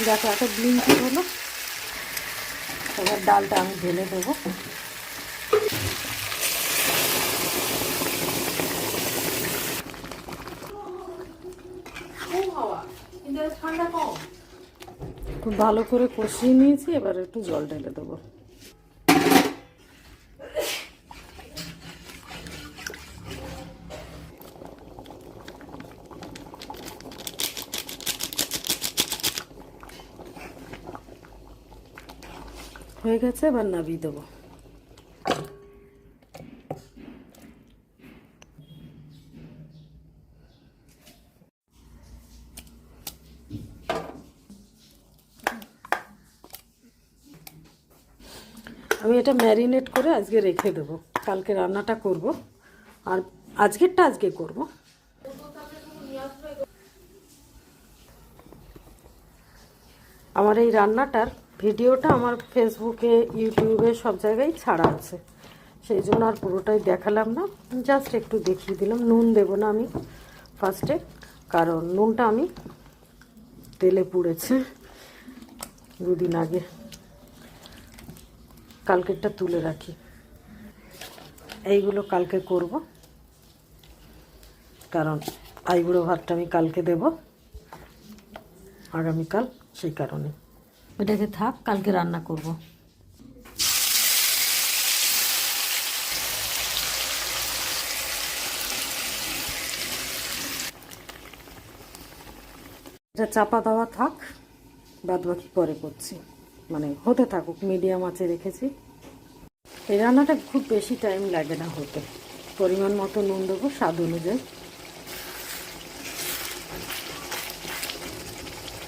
দেখো একটা ব্লিঙ্কি হলো। এবার ডালটা আমি ঢেলে দেবো। খুব ভালো করে কষিয়ে নিয়েছি, এবার একটু জল ঢেলে দেবো। হয়ে গেছে, এবার নামিয়ে দেবো। আমি এটা ম্যারিনেট করে আজকে রেখে দেবো, কালকে রান্নাটা করব। আর আজকেরটা আজকে করব। আমার এই রান্নাটার ভিডিওটা আমার ফেসবুকে, ইউটিউবে সব জায়গায় ছাড়া আছে, সেই জন্য আর পুরোটাই দেখালাম না, জাস্ট একটু দেখিয়ে দিলাম। নুন দেবো না আমি ফার্স্টে, কারণ নুনটা আমি তেলে পুড়েছে দুদিন আগে, কালকেরটা তুলে রাখি। এইগুলো কালকে করব, কারণ আইবুড়ো ভাতটা আমি কালকে দেব আগামীকাল, সেই কারণে এটাকে থাক, কালকে রান্না করব। এটা চাপা দেওয়া থাক, বাদ বাকি পরে করছি, মানে হতে থাকুক, মিডিয়াম আঁচে রেখেছি। এই রান্নাটা খুব বেশি টাইম লাগে না হতে। পরিমাণ মতো নুন দেবো স্বাদ অনুযায়ী।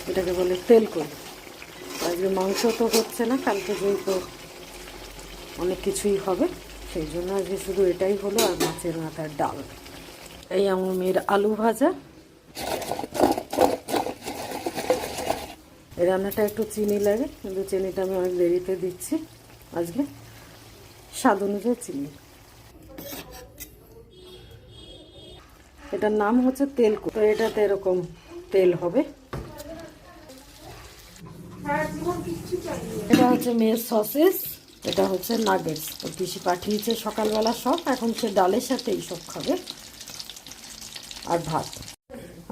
এটাকে বলে তেল করি। আজকে মাংস তো হচ্ছে না, কালকে যেহেতু অনেক কিছুই হবে, সেই জন্য আজকে শুধু এটাই হলো, আর মাছের মাথার ডাল। এই আমার মেয়ের আলু ভাজা। এই রান্নাটা একটু চিনি লাগে, কিন্তু চিনিটা আমি অনেক দেরিতে দিচ্ছি আজকে, স্বাদ অনুযায়ী চিনি। এটার নাম হচ্ছে তেল, তো এটাতে এরকম তেল হবে। এটা হচ্ছে মেয়ের সসেস, এটা হচ্ছে নাগেটস। ওর পিসি পাঠিয়েছে সকালবেলা সব, এখন সে ডালের সাথে এইসব খাবে, আর ভাত।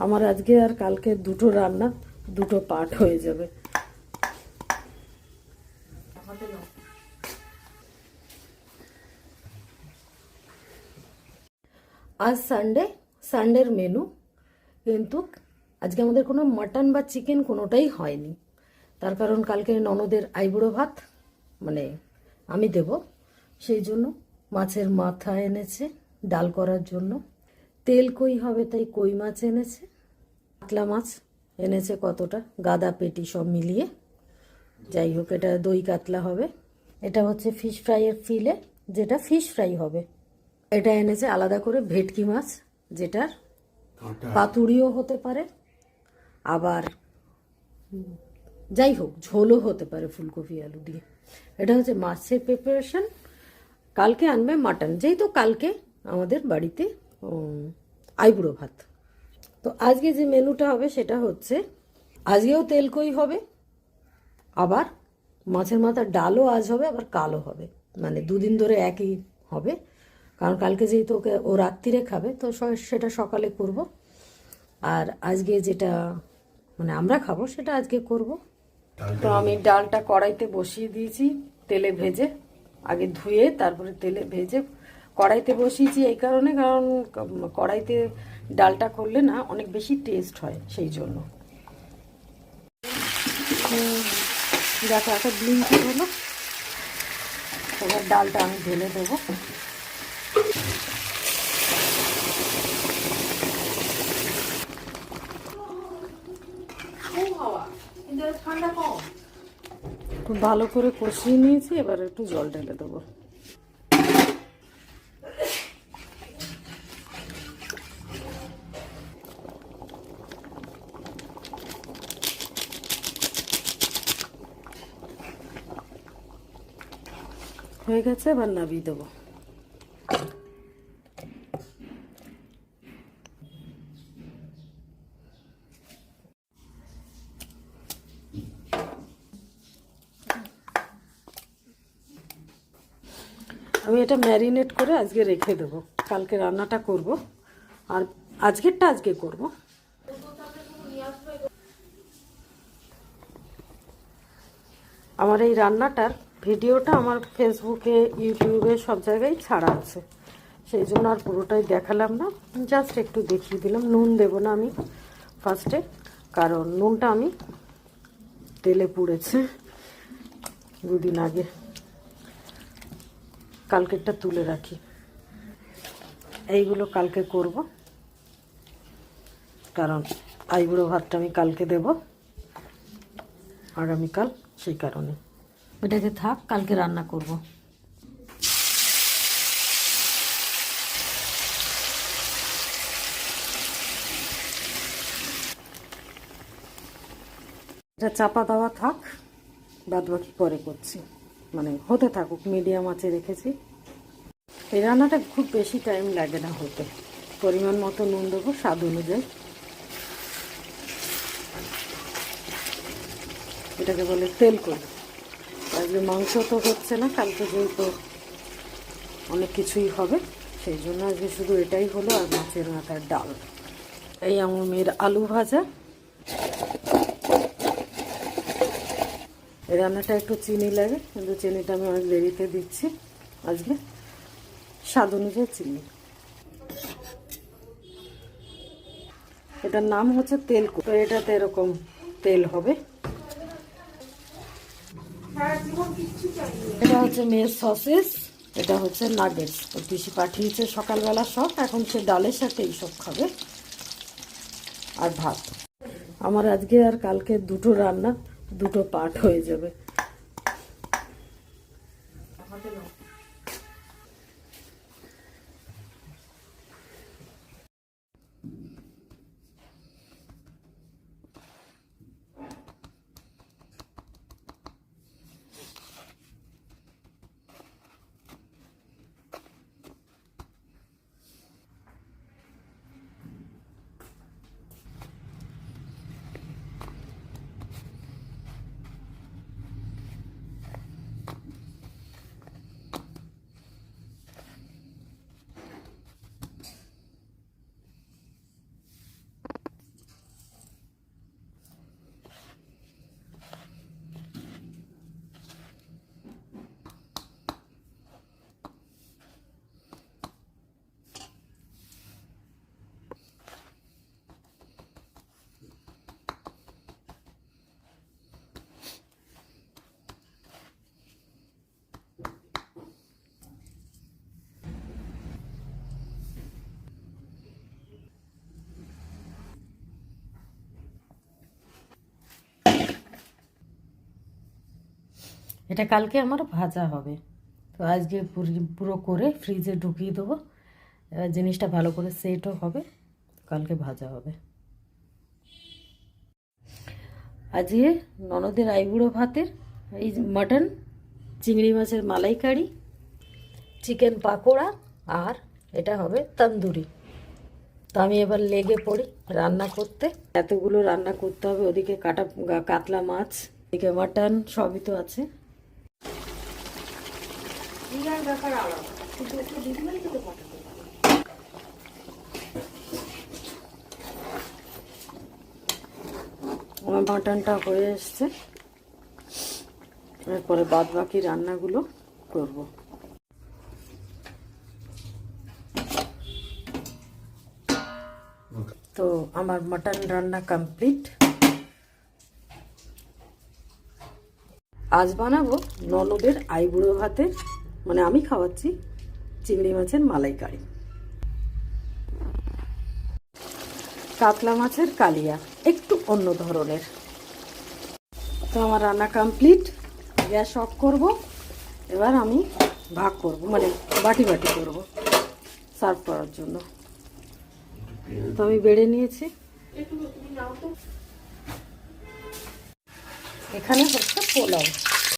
আমার আজকে আর কালকে দুটো রান্না, দুটো পার্ট হয়ে যাবে। আজ সানডে, সানডের মেনু কিন্তু আজকে আমাদের কোনো মাটন বা চিকেন কোনোটাই হয়নি। তার কারণ কালকে ননদের আইবুড়ো ভাত, মানে আমি দেব, সেই জন্য মাছের মাথা এনেছে ডাল করার জন্য। তেল কই হবে তাই কই মাছ এনেছে, কাতলা মাছ এনেছে কতটা, গাদা পেটি সব মিলিয়ে। যাই হোক, এটা দই কাতলা হবে। এটা হচ্ছে ফিশ ফ্রাইয়ের ফিলে, যেটা ফিশ ফ্রাই হবে। এটা এনেছে আলাদা করে ভেটকি মাছ, যেটার পাতুড়িও হতে পারে, আবার যাই হোক ঝোলও হতে পারে ফুলকপি আলু দিয়ে। এটা হচ্ছে মাছের প্রিপারেশন। কালকে আনবে মাটন, যেহেতু কালকে আমাদের বাড়িতে আইবুড়ো ভাত। তো আজকে যে মেনুটা হবে সেটা হচ্ছে, আজকেও তেলকই হবে, আবার মাছের মাথার ডালও আজ হবে, আবার কালও হবে, মানে দুদিন ধরে একই হবে। কারণ কালকে যেহেতু ওকে ও রাত্রিরে খাবে, তো সেটা সকালে করব। আর আজকে যেটা মানে আমরা খাবো সেটা আজকে করব। তো আমি ডালটা কড়াইতে বসিয়ে দিয়েছি, তেলে ভেজে, আগে ধুয়ে তারপরে তেলে ভেজে কড়াইতে বসিয়েছি। এই কারণে, কারণ কড়াইতে ডালটা করলে না অনেক বেশি টেস্ট হয়, সেই জন্য। দেখো একটা ব্লিঙ্কি হলো। এবার ডালটা আমি ঢেলে দেবো। খুব ভালো করে কষিয়ে নিয়েছি, এবার একটু জল ঢেলে দেবো। হয়ে গেছে, এবার নামিয়ে দেবো। আমি এটা ম্যারিনেট করে আজকে রেখে দেবো, কালকে রান্নাটা করব। আর আজকেরটা আজকে করব। আমার এই রান্নাটার ভিডিওটা আমার ফেসবুকে, ইউটিউবে সব জায়গায় ছাড়া আছে, সেই জন্য আর পুরোটাই দেখালাম না, জাস্ট একটু দেখিয়ে দিলাম। নুন দেবো না আমি ফার্স্টে, কারণ নুনটা আমি তেলে পুড়েছে দুদিন আগে, কালকেরটা তুলে রাখি। এইগুলো কালকে করব, কারণ আইবুড়ো ভাতটা আমি কালকে দেব আগামীকাল, সেই কারণে এটাকে থাক, কালকে রান্না করব। এটা চাপা দেওয়া থাক, বাদ বাকি পরে করছি, মানে হতে থাকুক, মিডিয়াম আঁচে রেখেছি। এই রান্নাটা খুব বেশি টাইম লাগে না হতে। পরিমাণ মতো নুন দেবো স্বাদ অনুযায়ী। এটাকে বলে তেল করি। আজকে মাংস তো হচ্ছে না, কালকে যেহেতু অনেক কিছুই হবে, সেই জন্য আজকে শুধু এটাই হলো, আর মাছের মাথার ডাল। এই আমার মেয়ের আলু ভাজা। এই রান্নাটা একটু চিনি লাগে, কিন্তু চিনিটা আমি অনেক দেরিতে দিচ্ছি আজকে, স্বাদ অনুযায়ী চিনি। এটার নাম হচ্ছে তেল, তো এটাতে এরকম তেল হবে। এটা হচ্ছে মেয়ের সসেস, এটা হচ্ছে নাগেটস। তো পিসি পাঠিয়েছে সকালবেলা সব, এখন সে ডালের সাথে এইসব খাবে, আর ভাত। আমার আজকে আর কালকে দুটো রান্না, দুটো পার্ট হয়ে যাবে। এটা কালকে আমার ভাজা হবে, তো আজকে পুরো করে ফ্রিজে ঢুকিয়ে দেবো। জিনিসটা ভালো করে সেটও হবে, কালকে ভাজা হবে। আজকে ননদের আইবুড়ো ভাতের এই মাটন, চিংড়ি মাছের মালাইকারি, চিকেন পাকোড়া, আর এটা হবে তন্দুরি। তো আমি এবার লেগে পড়ি রান্না করতে। এতগুলো রান্না করতে হবে, ওদিকে কাতলা মাছ, এদিকে মাটন, সবই তো আছে। আমার মাটনটা হয়ে এসছে, এরপরে বাদ বাকি রান্নাগুলো করব। তো আমার মাটন রান্না কমপ্লিট। আজ বানাবো ননদের আইবুড়ো ভাতের, মানে আমি খাওয়াচ্ছি, চিংড়ি মাছের মালাইকারি, কাতলা মাছের কালিয়া, একটু অন্য ধরনের। তো আমার রান্না কমপ্লিট, গ্যাস অফ করব। এবার আমি ভাগ করব, মানে বাটি বাটি করব সার্ভ করার জন্য। তো আমি বেড়ে নিয়েছি। এখানে হচ্ছে পোলাও।